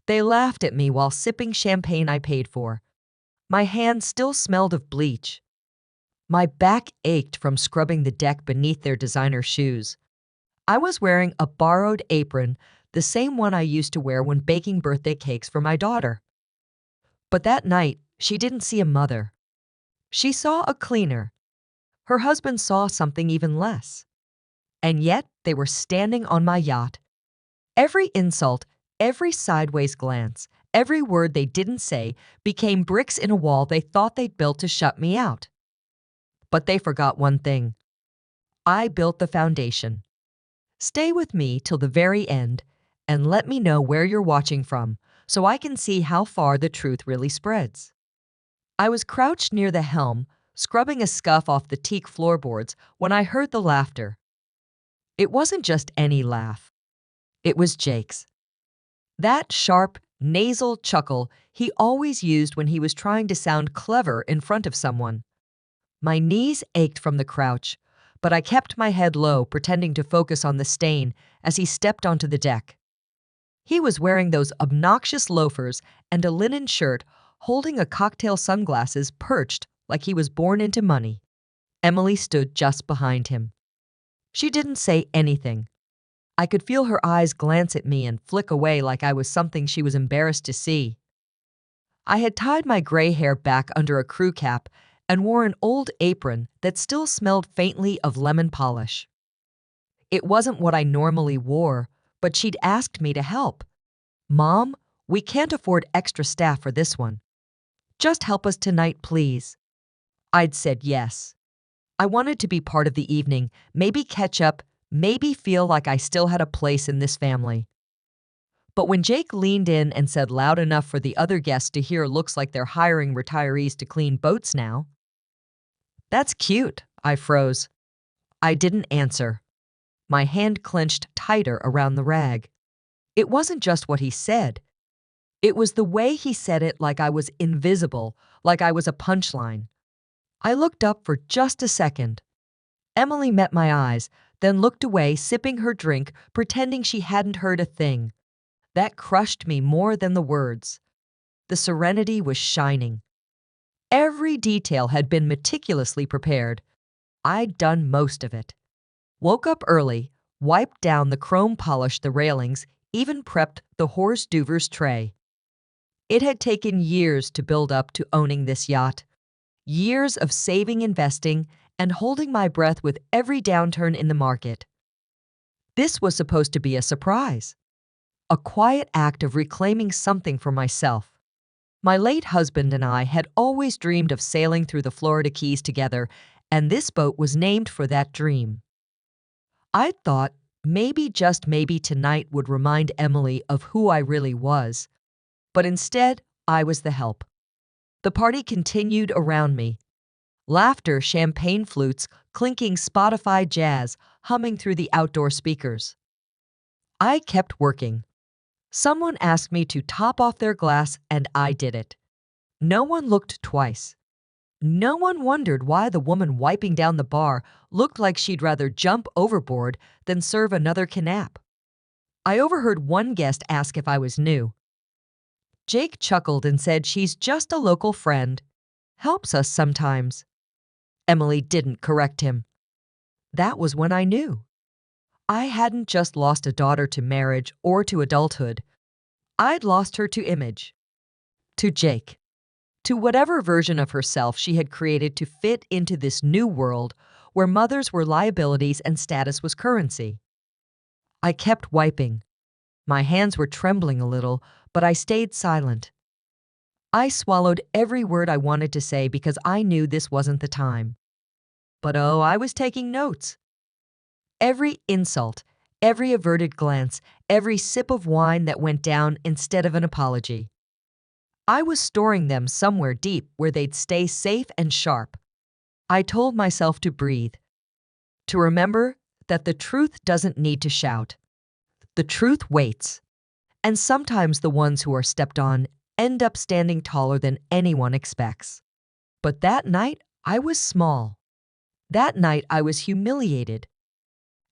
They laughed at me while sipping champagne I paid for. My hands still smelled of bleach. My back ached from scrubbing the deck beneath their designer shoes. I was wearing a borrowed apron, the same one I used to wear when baking birthday cakes for my daughter. But that night, she didn't see a mother. She saw a cleaner. Her husband saw something even less. And yet, they were standing on my yacht. Every insult, every sideways glance, every word they didn't say became bricks in a wall they thought they'd built to shut me out. But they forgot one thing. I built the foundation. Stay with me till the very end and let me know where you're watching from so I can see how far the truth really spreads. I was crouched near the helm, scrubbing a scuff off the teak floorboards when I heard the laughter. It wasn't just any laugh. It was Jake's. That sharp, nasal chuckle he always used when he was trying to sound clever in front of someone. My knees ached from the crouch, but I kept my head low, pretending to focus on the stain as he stepped onto the deck. He was wearing those obnoxious loafers and a linen shirt, holding a cocktail sunglasses perched like he was born into money. Emily stood just behind him. She didn't say anything. I could feel her eyes glance at me and flick away like I was something she was embarrassed to see. I had tied my gray hair back under a crew cap and wore an old apron that still smelled faintly of lemon polish. It wasn't what I normally wore, but she'd asked me to help. "Mom, we can't afford extra staff for this one. Just help us tonight, please." I'd said yes. I wanted to be part of the evening, maybe catch up, maybe feel like I still had a place in this family. But when Jake leaned in and said loud enough for the other guests to hear, "Looks like they're hiring retirees to clean boats now." "That's cute," I froze. I didn't answer. My hand clenched tighter around the rag. It wasn't just what he said. It was the way he said it, like I was invisible, like I was a punchline. I looked up for just a second. Emily met my eyes, then looked away, sipping her drink, pretending she hadn't heard a thing. That crushed me more than the words. The serenity was shining. Every detail had been meticulously prepared. I'd done most of it. Woke up early, wiped down the chrome polish the railings, even prepped the hors d'oeuvres tray. It had taken years to build up to owning this yacht. Years of saving, investing, and holding my breath with every downturn in the market. This was supposed to be a surprise. A quiet act of reclaiming something for myself. My late husband and I had always dreamed of sailing through the Florida Keys together, and this boat was named for that dream. I'd thought maybe, just maybe, tonight would remind Emily of who I really was. But instead, I was the help. The party continued around me. Laughter, champagne flutes, clinking Spotify jazz, humming through the outdoor speakers. I kept working. Someone asked me to top off their glass, and I did it. No one looked twice. No one wondered why the woman wiping down the bar looked like she'd rather jump overboard than serve another canap. I overheard one guest ask if I was new. Jake chuckled and said she's just a local friend. Helps us sometimes. Emily didn't correct him. That was when I knew. I hadn't just lost a daughter to marriage or to adulthood. I'd lost her to image. To Jake. To whatever version of herself she had created to fit into this new world where mothers were liabilities and status was currency. I kept wiping. My hands were trembling a little, but I stayed silent. I swallowed every word I wanted to say because I knew this wasn't the time. But oh, I was taking notes. Every insult, every averted glance, every sip of wine that went down instead of an apology. I was storing them somewhere deep where they'd stay safe and sharp. I told myself to breathe, to remember that the truth doesn't need to shout. The truth waits. And sometimes the ones who are stepped on end up standing taller than anyone expects. But that night, I was small. That night, I was humiliated.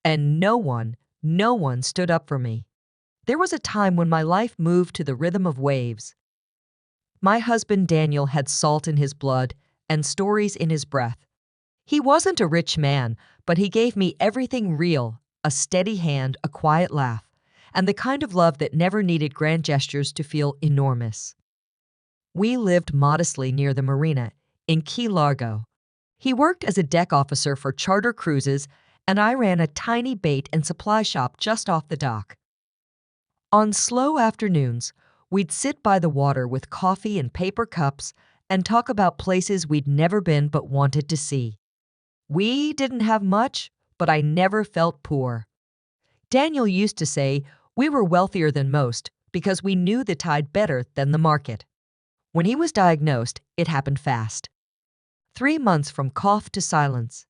And no one stood up for me. There was a time when my life moved to the rhythm of waves. My husband Daniel had salt in his blood and stories in his breath. He wasn't a rich man, but he gave me everything real: a steady hand, a quiet laugh, and the kind of love that never needed grand gestures to feel enormous. We lived modestly near the marina in Key Largo. He worked as a deck officer for charter cruises, and I ran a tiny bait and supply shop just off the dock. On slow afternoons, we'd sit by the water with coffee and paper cups and talk about places we'd never been but wanted to see. We didn't have much, but I never felt poor. Daniel used to say we were wealthier than most because we knew the tide better than the market. When he was diagnosed, it happened fast. 3 months from cough to silence.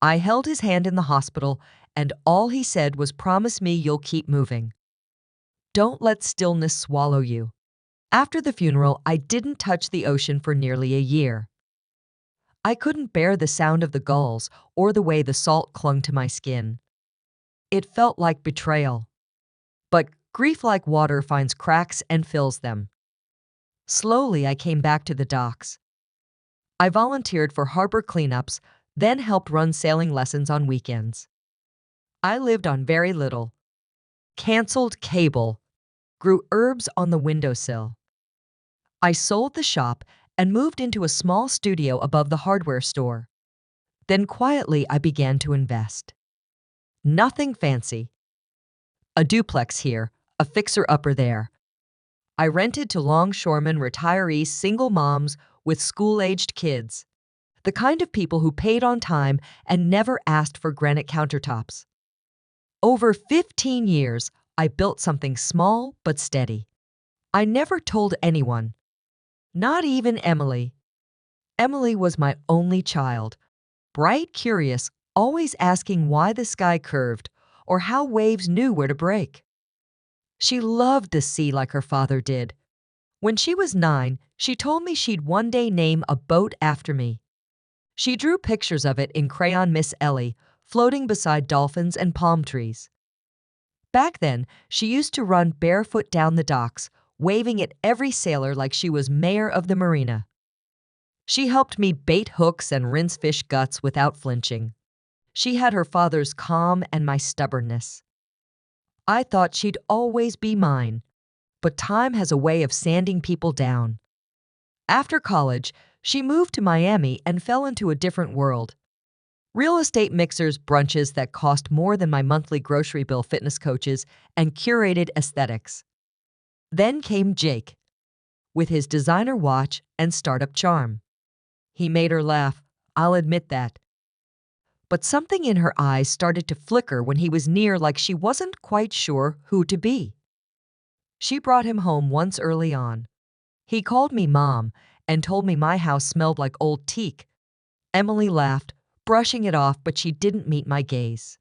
I held his hand in the hospital, and all he said was, "Promise me you'll keep moving. Don't let stillness swallow you." After the funeral, I didn't touch the ocean for nearly a year. I couldn't bear the sound of the gulls or the way the salt clung to my skin. It felt like betrayal. But grief, like water, finds cracks and fills them. Slowly, I came back to the docks. I volunteered for harbor cleanups, then helped run sailing lessons on weekends. I lived on very little. Canceled cable. Grew herbs on the windowsill. I sold the shop and moved into a small studio above the hardware store. Then quietly I began to invest. Nothing fancy. A duplex here, a fixer-upper there. I rented to longshoremen, retirees, single moms with school-aged kids. The kind of people who paid on time and never asked for granite countertops. Over 15 years, I built something small but steady. I never told anyone. Not even Emily. Emily was my only child. Bright, curious, always asking why the sky curved or how waves knew where to break. She loved the sea like her father did. When she was 9, she told me she'd one day name a boat after me. She drew pictures of it in crayon, Miss Ellie, floating beside dolphins and palm trees. Back then, she used to run barefoot down the docks, waving at every sailor like she was mayor of the marina. She helped me bait hooks and rinse fish guts without flinching. She had her father's calm and my stubbornness. I thought she'd always be mine, but time has a way of sanding people down. After college, she moved to Miami and fell into a different world. Real estate mixers, brunches that cost more than my monthly grocery bill, fitness coaches, and curated aesthetics. Then came Jake, with his designer watch and startup charm. He made her laugh, I'll admit that. But something in her eyes started to flicker when he was near, like she wasn't quite sure who to be. She brought him home once early on. He called me Mom and told me my house smelled like old teak. Emily laughed, brushing it off, but she didn't meet my gaze.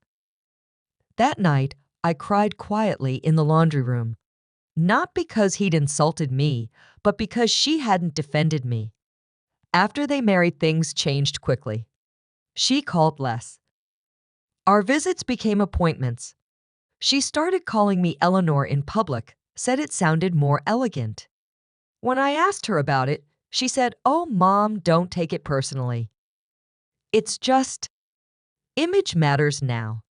That night, I cried quietly in the laundry room. Not because he'd insulted me, but because she hadn't defended me. After they married, things changed quickly. She called less. Our visits became appointments. She started calling me Eleanor in public, said it sounded more elegant. When I asked her about it, she said, "Oh, Mom, don't take it personally. It's just, image matters now."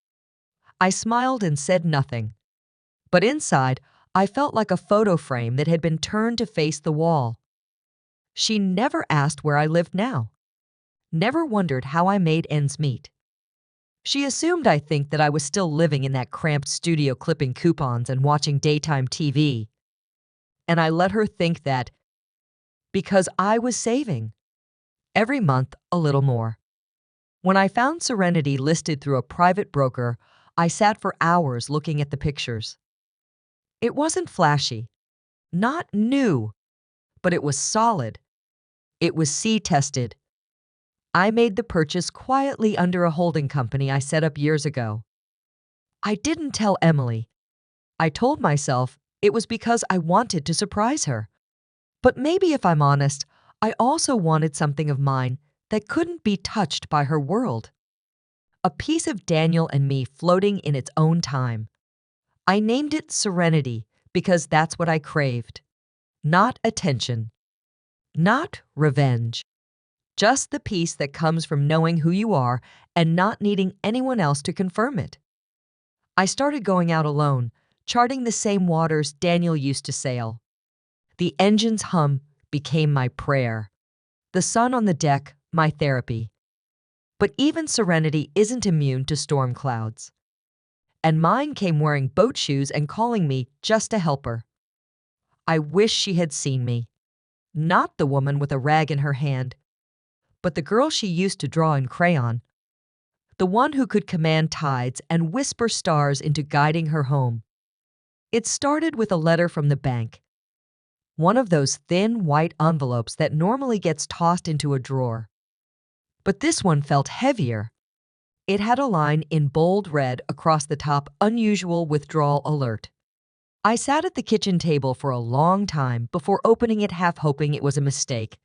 I smiled and said nothing. But inside, I felt like a photo frame that had been turned to face the wall. She never asked where I lived now. Never wondered how I made ends meet. She assumed, I think, that I was still living in that cramped studio, clipping coupons and watching daytime TV. And I let her think that, because I was saving. Every month, a little more. When I found Serenity listed through a private broker, I sat for hours looking at the pictures. It wasn't flashy, not new, but it was solid. It was sea-tested. I made the purchase quietly under a holding company I set up years ago. I didn't tell Emily. I told myself it was because I wanted to surprise her. But maybe, if I'm honest, I also wanted something of mine that couldn't be touched by her world. A piece of Daniel and me floating in its own time. I named it Serenity because that's what I craved. Not attention, not revenge, just the peace that comes from knowing who you are and not needing anyone else to confirm it. I started going out alone, charting the same waters Daniel used to sail. The engine's hum became my prayer. The sun on the deck, my therapy. But even Serenity isn't immune to storm clouds. And mine came wearing boat shoes and calling me just a helper. I wish she had seen me. Not the woman with a rag in her hand, but the girl she used to draw in crayon. The one who could command tides and whisper stars into guiding her home. It started with a letter from the bank. One of those thin white envelopes that normally gets tossed into a drawer. But this one felt heavier. It had a line in bold red across the top, unusual withdrawal alert. I sat at the kitchen table for a long time before opening it, half hoping it was a mistake.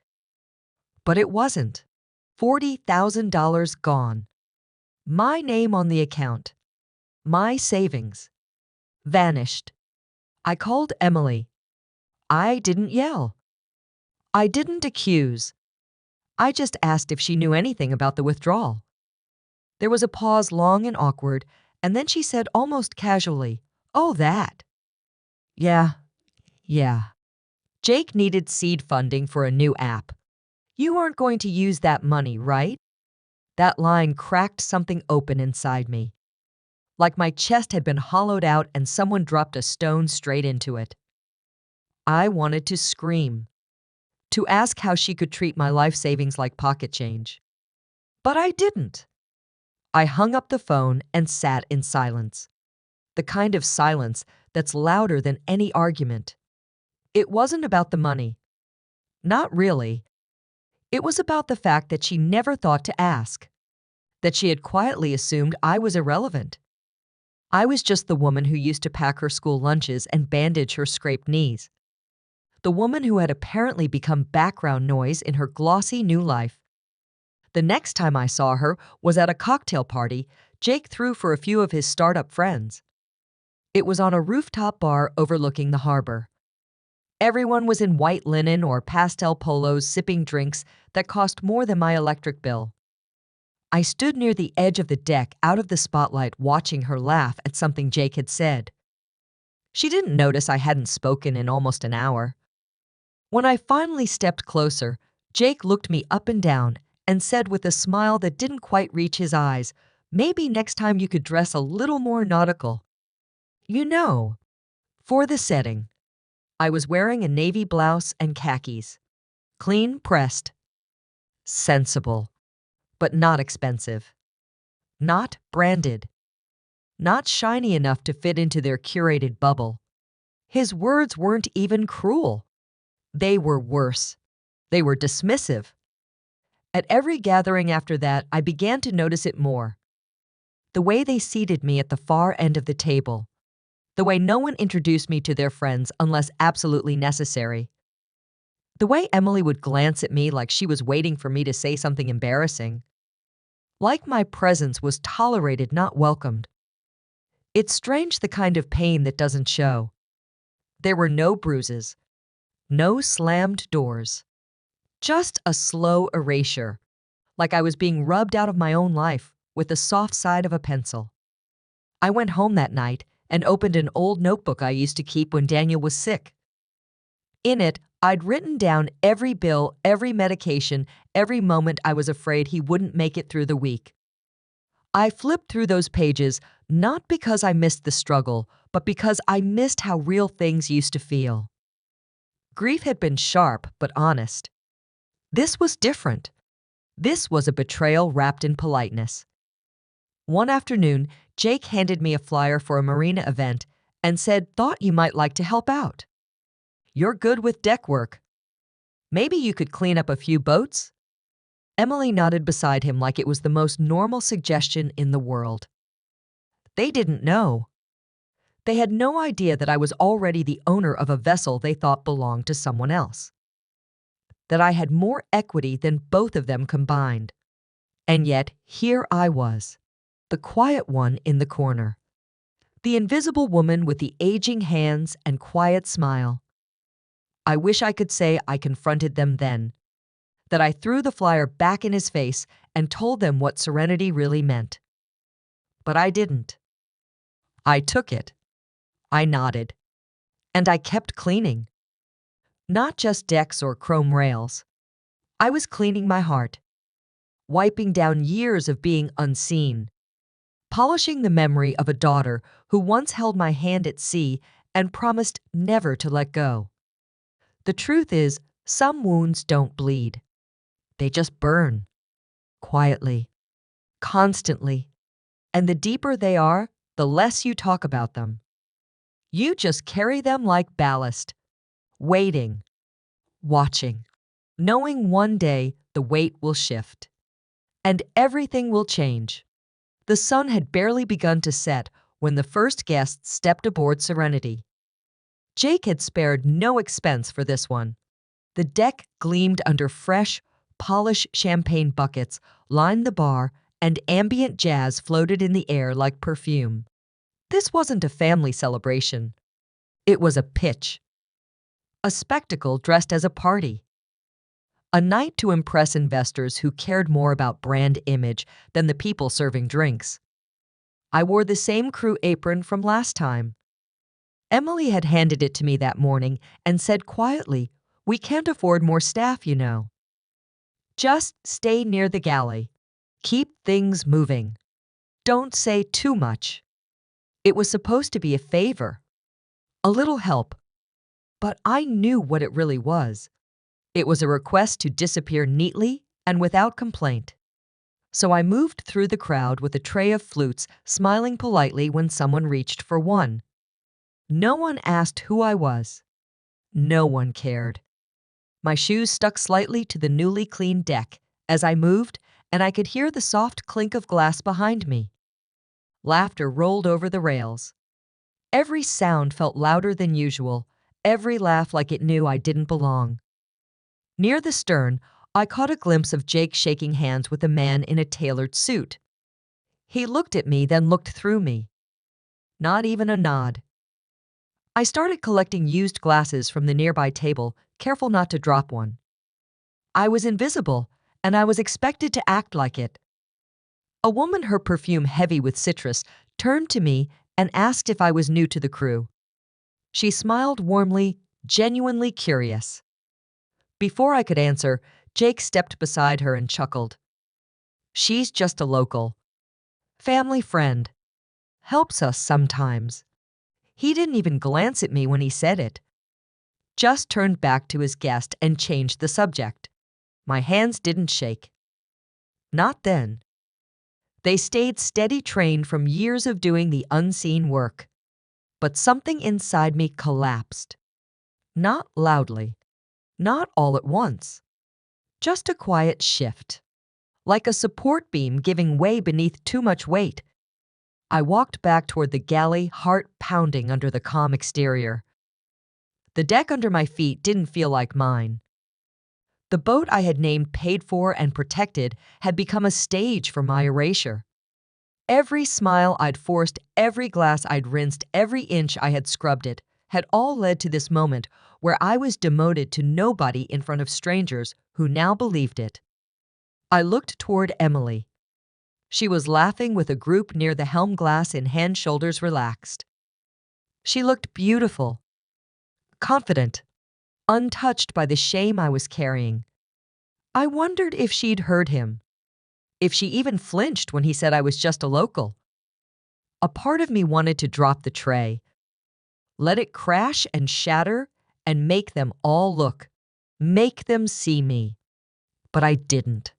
But it wasn't. $40,000 gone. My name on the account. My savings. Vanished. I called Emily. I didn't yell. I didn't accuse. I just asked if she knew anything about the withdrawal. There was a pause, long and awkward, and then she said almost casually, "Oh, that. Yeah. Jake needed seed funding for a new app. You aren't going to use that money, right?" That line cracked something open inside me. Like my chest had been hollowed out and someone dropped a stone straight into it. I wanted to scream. To ask how she could treat my life savings like pocket change. But I didn't. I hung up the phone and sat in silence. The kind of silence that's louder than any argument. It wasn't about the money. Not really. It was about the fact that she never thought to ask. That she had quietly assumed I was irrelevant. I was just the woman who used to pack her school lunches and bandage her scraped knees. The woman who had apparently become background noise in her glossy new life. The next time I saw her was at a cocktail party Jake threw for a few of his startup friends. It was on a rooftop bar overlooking the harbor. Everyone was in white linen or pastel polos sipping drinks that cost more than my electric bill. I stood near the edge of the deck out of the spotlight watching her laugh at something Jake had said. She didn't notice I hadn't spoken in almost an hour. When I finally stepped closer, Jake looked me up and down and said with a smile that didn't quite reach his eyes, "Maybe next time you could dress a little more nautical." You know, for the setting. I was wearing a navy blouse and khakis. Clean pressed. Sensible. But not expensive. Not branded. Not shiny enough to fit into their curated bubble. His words weren't even cruel. They were worse. They were dismissive. At every gathering after that, I began to notice it more. The way they seated me at the far end of the table. The way no one introduced me to their friends unless absolutely necessary. The way Emily would glance at me like she was waiting for me to say something embarrassing. Like my presence was tolerated, not welcomed. It's strange the kind of pain that doesn't show. There were no bruises. No slammed doors. Just a slow erasure, like I was being rubbed out of my own life with the soft side of a pencil. I went home that night and opened an old notebook I used to keep when Daniel was sick. In it, I'd written down every bill, every medication, every moment I was afraid he wouldn't make it through the week. I flipped through those pages not because I missed the struggle, but because I missed how real things used to feel. Grief had been sharp but honest. This was different. This was a betrayal wrapped in politeness. One afternoon, Jake handed me a flyer for a marina event and said, "Thought you might like to help out. You're good with deck work. Maybe you could clean up a few boats?" Emily nodded beside him like it was the most normal suggestion in the world. They didn't know. They had no idea that I was already the owner of a vessel they thought belonged to someone else. That I had more equity than both of them combined. And yet, here I was, the quiet one in the corner. The invisible woman with the aging hands and quiet smile. I wish I could say I confronted them then, that I threw the flyer back in his face and told them what serenity really meant. But I didn't. I took it. I nodded. And I kept cleaning. Not just decks or chrome rails. I was cleaning my heart, wiping down years of being unseen, polishing the memory of a daughter who once held my hand at sea and promised never to let go. The truth is, some wounds don't bleed. They just burn, quietly, constantly, and the deeper they are, the less you talk about them. You just carry them like ballast, waiting, watching, knowing one day the weight will shift. And everything will change. The sun had barely begun to set when the first guests stepped aboard Serenity. Jake had spared no expense for this one. The deck gleamed under fresh, polished champagne buckets, lined the bar, and ambient jazz floated in the air like perfume. This wasn't a family celebration. It was a pitch. A spectacle dressed as a party. A night to impress investors who cared more about brand image than the people serving drinks. I wore the same crew apron from last time. Emily had handed it to me that morning and said quietly, "We can't afford more staff, you know. Just stay near the galley. Keep things moving. Don't say too much." It was supposed to be a favor, a little help, but I knew what it really was. It was a request to disappear neatly and without complaint. So I moved through the crowd with a tray of flutes, smiling politely when someone reached for one. No one asked who I was. No one cared. My shoes stuck slightly to the newly cleaned deck as I moved, and I could hear the soft clink of glass behind me. Laughter rolled over the rails. Every sound felt louder than usual, every laugh like it knew I didn't belong. Near the stern, I caught a glimpse of Jake shaking hands with a man in a tailored suit. He looked at me, then looked through me. Not even a nod. I started collecting used glasses from the nearby table, careful not to drop one. I was invisible, and I was expected to act like it. A woman, her perfume heavy with citrus, turned to me and asked if I was new to the crew. She smiled warmly, genuinely curious. Before I could answer, Jake stepped beside her and chuckled. "She's just a local. Family friend. Helps us sometimes." He didn't even glance at me when he said it. Just turned back to his guest and changed the subject. My hands didn't shake. Not then. They stayed steady, trained from years of doing the unseen work. But something inside me collapsed. Not loudly. Not all at once. Just a quiet shift. Like a support beam giving way beneath too much weight. I walked back toward the galley, heart pounding under the calm exterior. The deck under my feet didn't feel like mine. The boat I had named, paid for, and protected had become a stage for my erasure. Every smile I'd forced, every glass I'd rinsed, every inch I had scrubbed it, had all led to this moment where I was demoted to nobody in front of strangers who now believed it. I looked toward Emily. She was laughing with a group near the helm, glass in hand, shoulders relaxed. She looked beautiful, confident, untouched by the shame I was carrying. I wondered if she'd heard him, if she even flinched when he said I was just a local. A part of me wanted to drop the tray, let it crash and shatter, and make them all look, make them see me. But I didn't.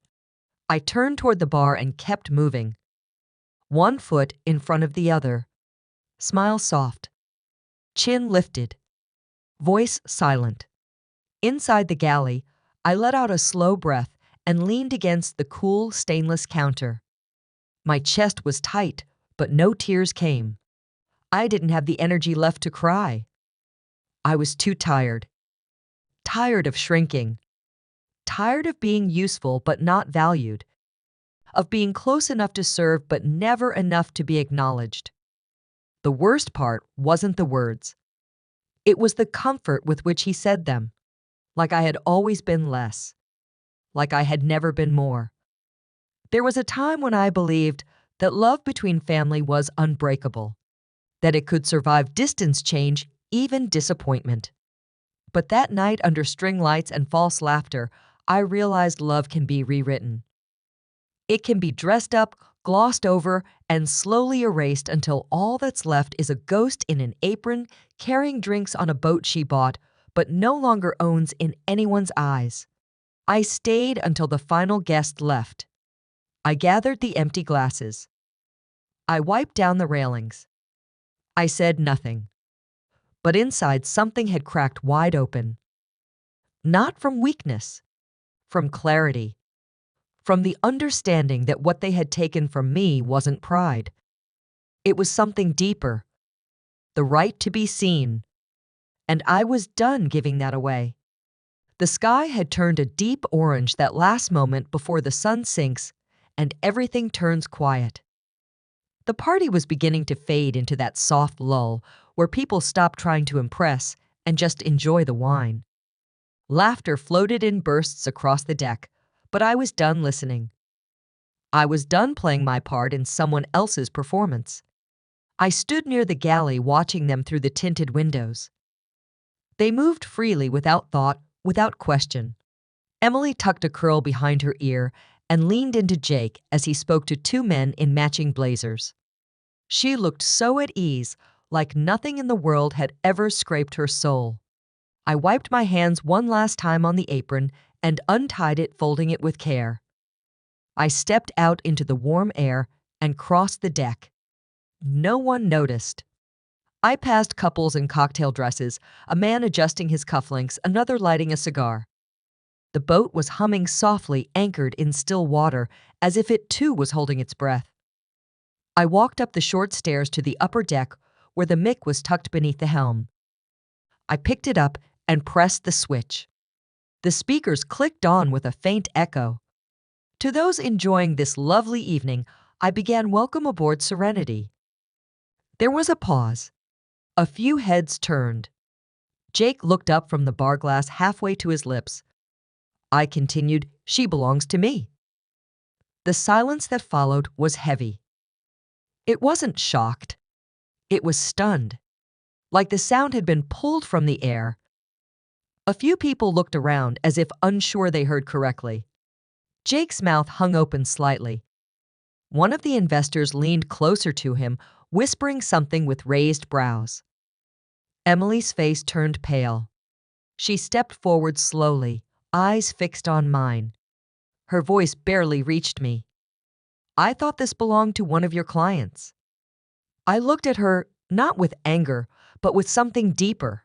I turned toward the bar and kept moving, one foot in front of the other. Smile soft, chin lifted, voice silent. Inside the galley, I let out a slow breath and leaned against the cool stainless counter. My chest was tight, but no tears came. I didn't have the energy left to cry. I was too tired. Tired of shrinking. Tired of being useful but not valued. Of being close enough to serve but never enough to be acknowledged. The worst part wasn't the words. It was the comfort with which he said them, like I had always been less, like I had never been more. There was a time when I believed that love between family was unbreakable, that it could survive distance change, even disappointment. But that night under string lights and false laughter, I realized love can be rewritten. It can be dressed up, glossed over, and slowly erased until all that's left is a ghost in an apron carrying drinks on a boat she bought but no longer owns in anyone's eyes. I stayed until the final guest left. I gathered the empty glasses. I wiped down the railings. I said nothing. But inside something had cracked wide open. Not from weakness, from clarity. From the understanding that what they had taken from me wasn't pride. It was something deeper, the right to be seen, and I was done giving that away. The sky had turned a deep orange that last moment before the sun sinks and everything turns quiet. The party was beginning to fade into that soft lull where people stop trying to impress and just enjoy the wine. Laughter floated in bursts across the deck, but I was done listening. I was done playing my part in someone else's performance. I stood near the galley watching them through the tinted windows. They moved freely without thought, without question. Emily tucked a curl behind her ear and leaned into Jake as he spoke to two men in matching blazers. She looked so at ease, like nothing in the world had ever scraped her soul. I wiped my hands one last time on the apron and untied it, folding it with care. I stepped out into the warm air and crossed the deck. No one noticed. I passed couples in cocktail dresses, a man adjusting his cufflinks, another lighting a cigar. The boat was humming softly, anchored in still water, as if it too was holding its breath. I walked up the short stairs to the upper deck where the mic was tucked beneath the helm. I picked it up and pressed the switch. The speakers clicked on with a faint echo. To those enjoying this lovely evening, I began Welcome Aboard Serenity. There was a pause. A few heads turned. Jake looked up from the bar glass halfway to his lips. I continued, She belongs to me. The silence that followed was heavy. It wasn't shocked. It was stunned, like the sound had been pulled from the air. A few people looked around as if unsure they heard correctly. Jake's mouth hung open slightly. One of the investors leaned closer to him, whispering something with raised brows. Emily's face turned pale. She stepped forward slowly, eyes fixed on mine. Her voice barely reached me. I thought this belonged to one of your clients. I looked at her, not with anger, but with something deeper.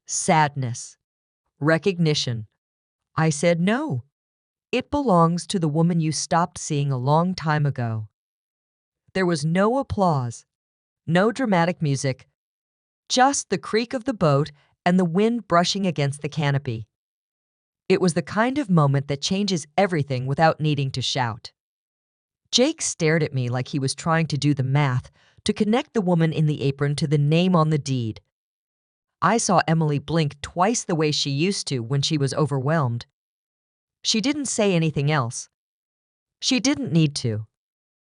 Sadness. Recognition. I said no. It belongs to the woman you stopped seeing a long time ago. There was no applause, no dramatic music, just the creak of the boat and the wind brushing against the canopy. It was the kind of moment that changes everything without needing to shout. Jake stared at me like he was trying to do the math to connect the woman in the apron to the name on the deed. I saw Emily blink twice the way she used to when she was overwhelmed. She didn't say anything else. She didn't need to.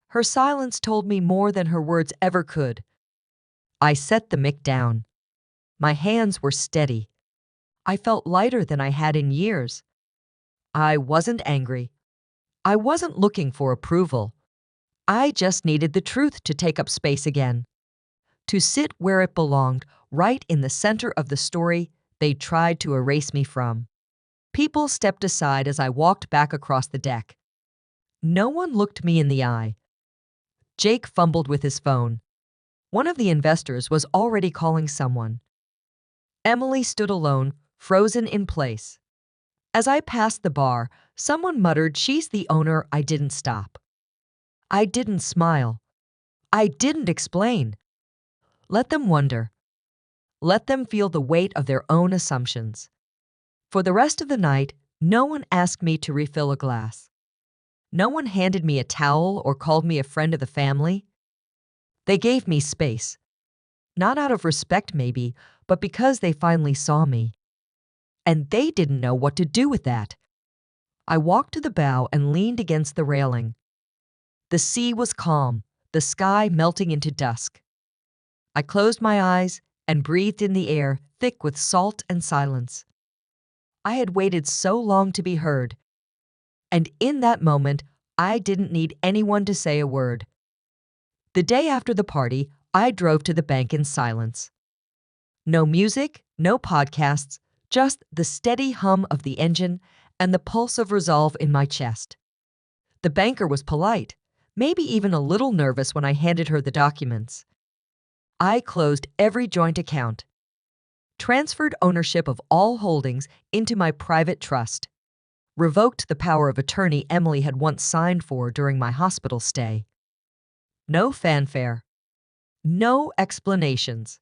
Her silence told me more than her words ever could. I set the mic down. My hands were steady. I felt lighter than I had in years. I wasn't angry. I wasn't looking for approval. I just needed the truth to take up space again, to sit where it belonged, right in the center of the story they tried to erase me from. People stepped aside as I walked back across the deck. No one looked me in the eye. Jake fumbled with his phone. One of the investors was already calling someone. Emily stood alone, frozen in place. As I passed the bar, someone muttered, "She's the owner." I didn't stop. I didn't smile. I didn't explain. Let them wonder. Let them feel the weight of their own assumptions. For the rest of the night, no one asked me to refill a glass. No one handed me a towel or called me a friend of the family. They gave me space. Not out of respect, maybe, but because they finally saw me. And they didn't know what to do with that. I walked to the bow and leaned against the railing. The sea was calm, the sky melting into dusk. I closed my eyes and breathed in the air thick with salt and silence. I had waited so long to be heard, and in that moment, I didn't need anyone to say a word. The day after the party, I drove to the bank in silence. No music, no podcasts, just the steady hum of the engine and the pulse of resolve in my chest. The banker was polite, maybe even a little nervous when I handed her the documents. I closed every joint account, transferred ownership of all holdings into my private trust, revoked the power of attorney Emily had once signed for during my hospital stay. No fanfare, no explanations,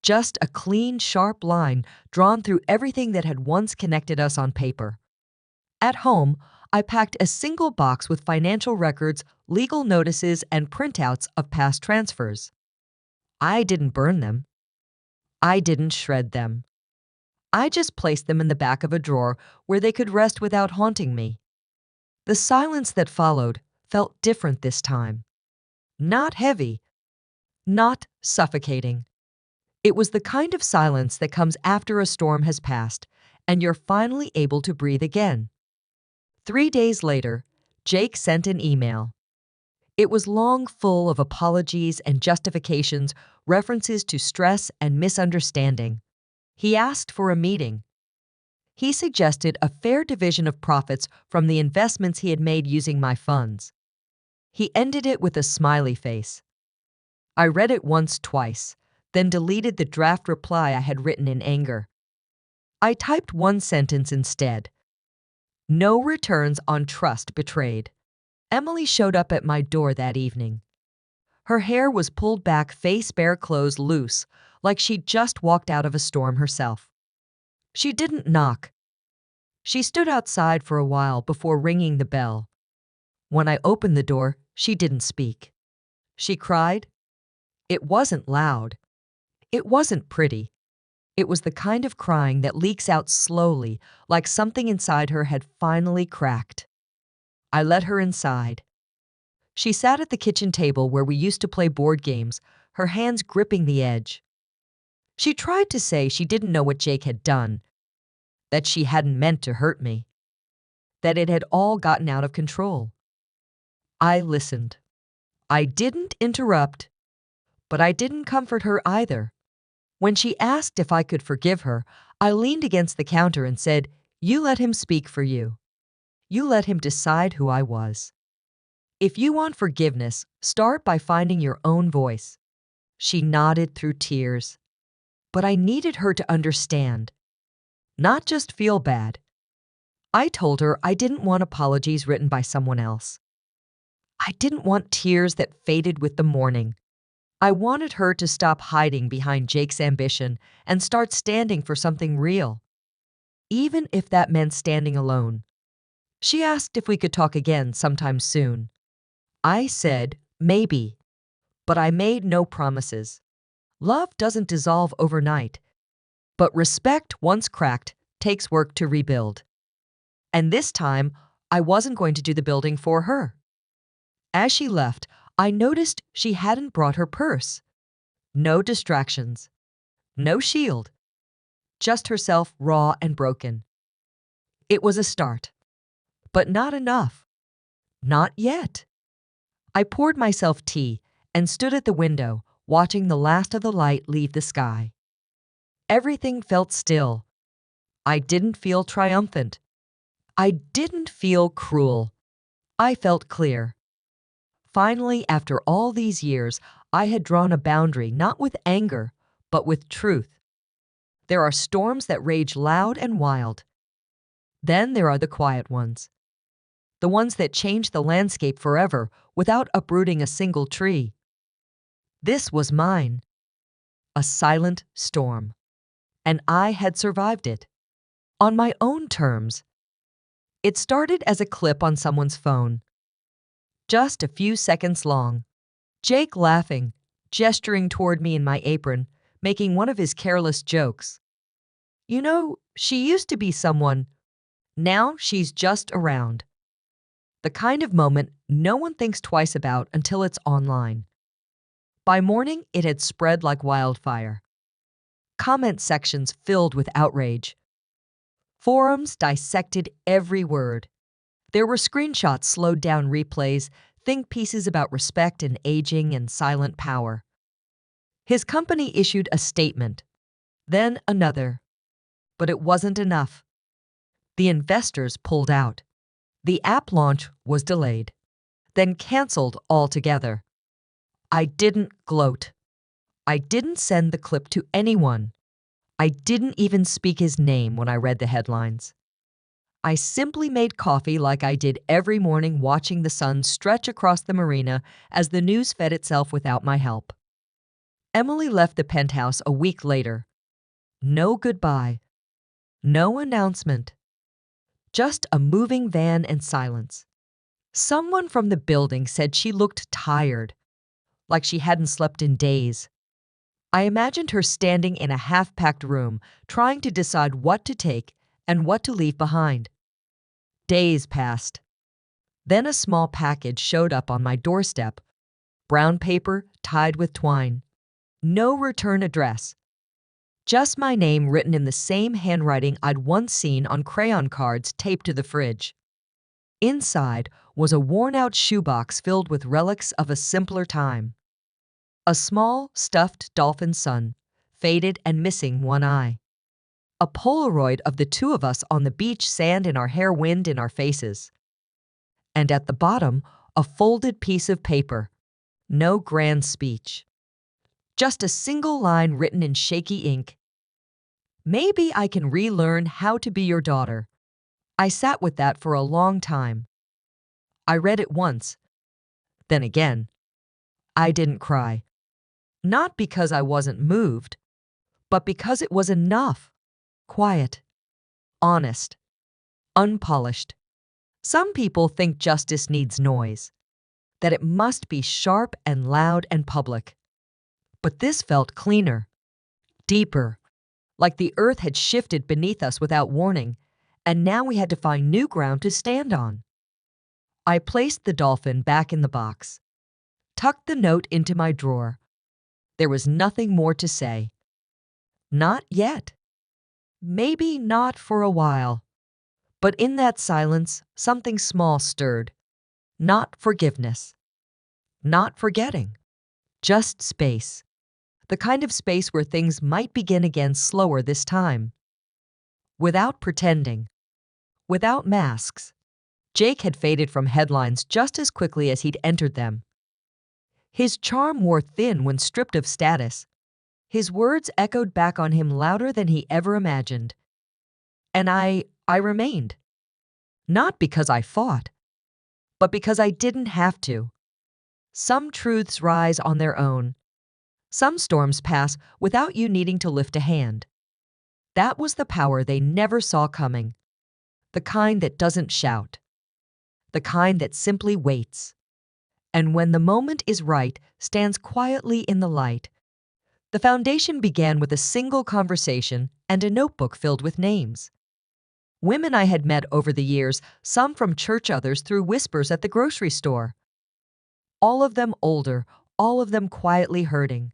just a clean, sharp line drawn through everything that had once connected us on paper. At home, I packed a single box with financial records, legal notices, and printouts of past transfers. I didn't burn them. I didn't shred them. I just placed them in the back of a drawer where they could rest without haunting me. The silence that followed felt different this time. Not heavy, not suffocating. It was the kind of silence that comes after a storm has passed and you're finally able to breathe again. 3 days later, Jake sent an email. It was long, full of apologies and justifications, references to stress and misunderstanding. He asked for a meeting. He suggested a fair division of profits from the investments he had made using my funds. He ended it with a smiley face. I read it once, twice, then deleted the draft reply I had written in anger. I typed one sentence instead. No returns on trust betrayed. Emily showed up at my door that evening. Her hair was pulled back, face bare, clothes loose, like she'd just walked out of a storm herself. She didn't knock. She stood outside for a while before ringing the bell. When I opened the door, she didn't speak. She cried. It wasn't loud. It wasn't pretty. It was the kind of crying that leaks out slowly, like something inside her had finally cracked. I let her inside. She sat at the kitchen table where we used to play board games, her hands gripping the edge. She tried to say she didn't know what Jake had done, that she hadn't meant to hurt me, that it had all gotten out of control. I listened. I didn't interrupt, but I didn't comfort her either. When she asked if I could forgive her, I leaned against the counter and said, "You let him speak for you. You let him decide who I was. If you want forgiveness, start by finding your own voice." She nodded through tears. But I needed her to understand, not just feel bad. I told her I didn't want apologies written by someone else. I didn't want tears that faded with the morning. I wanted her to stop hiding behind Jake's ambition and start standing for something real, even if that meant standing alone. She asked if we could talk again sometime soon. I said, maybe, but I made no promises. Love doesn't dissolve overnight, but respect, once cracked, takes work to rebuild. And this time, I wasn't going to do the building for her. As she left, I noticed she hadn't brought her purse. No distractions. No shield. Just herself, raw and broken. It was a start. But not enough. Not yet. I poured myself tea and stood at the window, watching the last of the light leave the sky. Everything felt still. I didn't feel triumphant. I didn't feel cruel. I felt clear. Finally, after all these years, I had drawn a boundary not with anger, but with truth. There are storms that rage loud and wild. Then there are the quiet ones. The ones that change the landscape forever without uprooting a single tree. This was mine. A silent storm. And I had survived it. On my own terms. It started as a clip on someone's phone. Just a few seconds long. Jake laughing, gesturing toward me in my apron, making one of his careless jokes. You know, she used to be someone. Now she's just around. The kind of moment no one thinks twice about until it's online. By morning, it had spread like wildfire. Comment sections filled with outrage. Forums dissected every word. There were screenshots, slowed down replays, think pieces about respect and aging and silent power. His company issued a statement, then another. But it wasn't enough. The investors pulled out. The app launch was delayed, then canceled altogether. I didn't gloat. I didn't send the clip to anyone. I didn't even speak his name when I read the headlines. I simply made coffee like I did every morning, watching the sun stretch across the marina as the news fed itself without my help. Emily left the penthouse a week later. No goodbye. No announcement. Just a moving van and silence. Someone from the building said she looked tired, like she hadn't slept in days. I imagined her standing in a half-packed room, trying to decide what to take and what to leave behind. Days passed. Then a small package showed up on my doorstep. Brown paper tied with twine. No return address. Just my name written in the same handwriting I'd once seen on crayon cards taped to the fridge. Inside was a worn-out shoebox filled with relics of a simpler time. A small, stuffed dolphin sun, faded and missing one eye. A Polaroid of the two of us on the beach, sand in our hair, wind in our faces. And at the bottom, a folded piece of paper. No grand speech. Just a single line written in shaky ink. Maybe I can relearn how to be your daughter. I sat with that for a long time. I read it once. Then again. I didn't cry. Not because I wasn't moved, but because it was enough. Quiet. Honest. Unpolished. Some people think justice needs noise, that it must be sharp and loud and public. But this felt cleaner, deeper, like the earth had shifted beneath us without warning, and now we had to find new ground to stand on. I placed the dolphin back in the box, tucked the note into my drawer. There was nothing more to say. Not yet. Maybe not for a while. But in that silence, something small stirred. Not forgiveness. Not forgetting. Just space. The kind of space where things might begin again, slower this time. Without pretending. Without masks. Jake had faded from headlines just as quickly as he'd entered them. His charm wore thin when stripped of status. His words echoed back on him louder than he ever imagined. And I remained. Not because I fought, but because I didn't have to. Some truths rise on their own. Some storms pass without you needing to lift a hand. That was the power they never saw coming. The kind that doesn't shout. The kind that simply waits. And when the moment is right, stands quietly in the light. The foundation began with a single conversation and a notebook filled with names. Women I had met over the years, some from church, others through whispers at the grocery store. All of them older, all of them quietly hurting.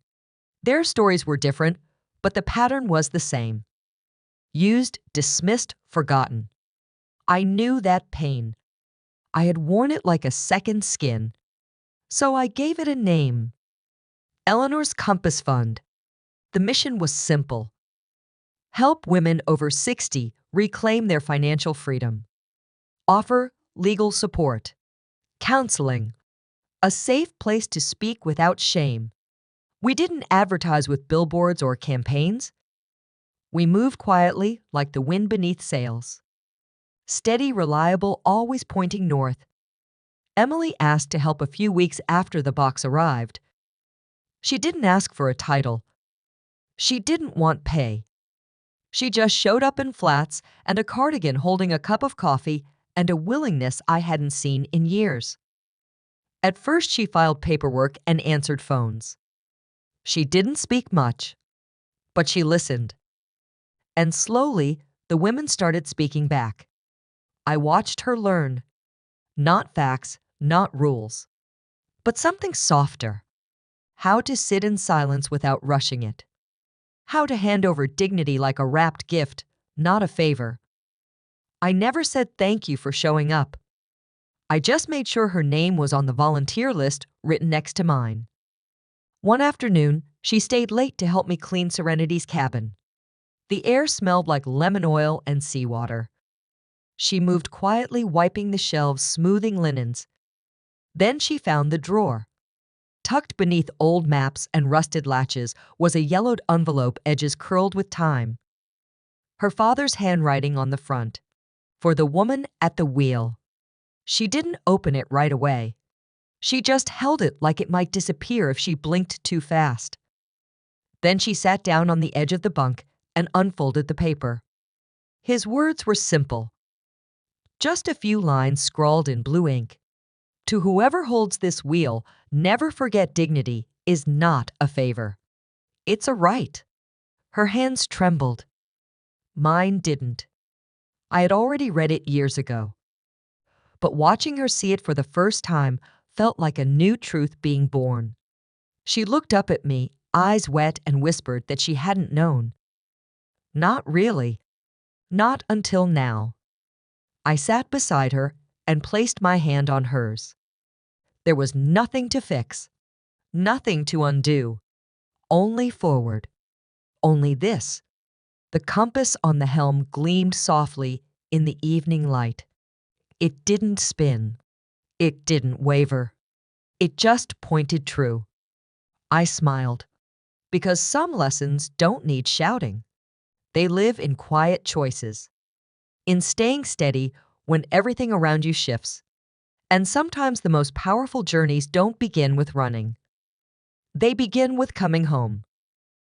Their stories were different, but the pattern was the same. Used, dismissed, forgotten. I knew that pain. I had worn it like a second skin. So I gave it a name. Eleanor's Compass Fund. The mission was simple. Help women over 60 reclaim their financial freedom. Offer legal support. Counseling. A safe place to speak without shame. We didn't advertise with billboards or campaigns. We moved quietly like the wind beneath sails. Steady, reliable, always pointing north. Emily asked to help a few weeks after the box arrived. She didn't ask for a title. She didn't want pay. She just showed up in flats and a cardigan, holding a cup of coffee and a willingness I hadn't seen in years. At first, she filed paperwork and answered phones. She didn't speak much, but she listened. And slowly, the women started speaking back. I watched her learn. Not facts, not rules, but something softer. How to sit in silence without rushing it. How to hand over dignity like a wrapped gift, not a favor. I never said thank you for showing up. I just made sure her name was on the volunteer list written next to mine. One afternoon, she stayed late to help me clean Serenity's cabin. The air smelled like lemon oil and seawater. She moved quietly, wiping the shelves, smoothing linens. Then she found the drawer. Tucked beneath old maps and rusted latches was a yellowed envelope, edges curled with time. Her father's handwriting on the front. For the woman at the wheel. She didn't open it right away. She just held it like it might disappear if she blinked too fast. Then she sat down on the edge of the bunk and unfolded the paper. His words were simple. Just a few lines scrawled in blue ink. To whoever holds this wheel, never forget dignity is not a favor. It's a right. Her hands trembled. Mine didn't. I had already read it years ago. But watching her see it for the first time felt like a new truth being born. She looked up at me, eyes wet, and whispered that she hadn't known. Not really. Not until now. I sat beside her and placed my hand on hers. There was nothing to fix, nothing to undo, only forward. Only this. The compass on the helm gleamed softly in the evening light. It didn't spin. It didn't waver. It just pointed true. I smiled, because some lessons don't need shouting. They live in quiet choices, in staying steady when everything around you shifts. And sometimes the most powerful journeys don't begin with running. They begin with coming home.